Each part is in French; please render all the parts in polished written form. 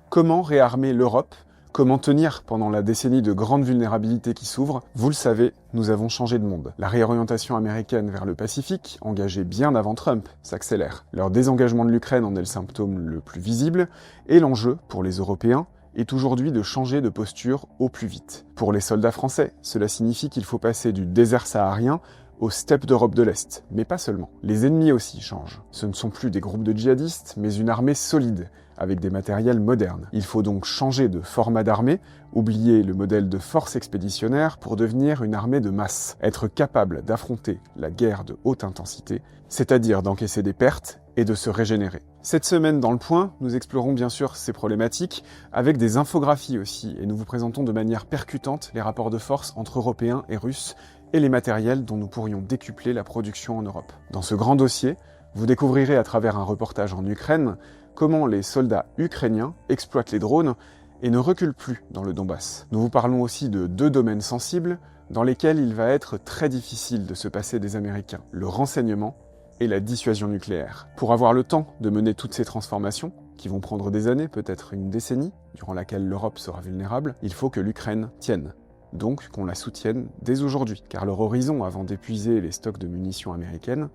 Comment réarmer l'Europe? Comment tenir pendant la décennie de grande vulnérabilité qui s'ouvre? Vous le savez, nous avons changé de monde. La réorientation américaine vers le Pacifique, engagée bien avant Trump, s'accélère. Leur désengagement de l'Ukraine en est le symptôme le plus visible, et l'enjeu, pour les Européens, est aujourd'hui de changer de posture au plus vite. Pour les soldats français, cela signifie qu'il faut passer du désert saharien aux steppes d'Europe de l'Est, mais pas seulement. Les ennemis aussi changent. Ce ne sont plus des groupes de djihadistes, mais une armée solide, avec des matériels modernes. Il faut donc changer de format d'armée, oublier le modèle de force expéditionnaire pour devenir une armée de masse, être capable d'affronter la guerre de haute intensité, c'est-à-dire d'encaisser des pertes et de se régénérer. Cette semaine dans Le Point, nous explorons bien sûr ces problématiques, avec des infographies aussi, et nous vous présentons de manière percutante les rapports de force entre Européens et Russes, et les matériels dont nous pourrions décupler la production en Europe. Dans ce grand dossier, vous découvrirez à travers un reportage en Ukraine comment les soldats ukrainiens exploitent les drones et ne reculent plus dans le Donbass. Nous vous parlons aussi de 2 domaines sensibles dans lesquels il va être très difficile de se passer des Américains, le renseignement et la dissuasion nucléaire. Pour avoir le temps de mener toutes ces transformations, qui vont prendre des années, peut-être une décennie, durant laquelle l'Europe sera vulnérable, il faut que l'Ukraine tienne. Donc qu'on la soutienne dès aujourd'hui, car leur horizon avant d'épuiser les stocks de munitions américaines,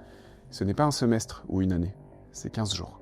ce n'est pas un semestre ou une année, c'est 15 jours.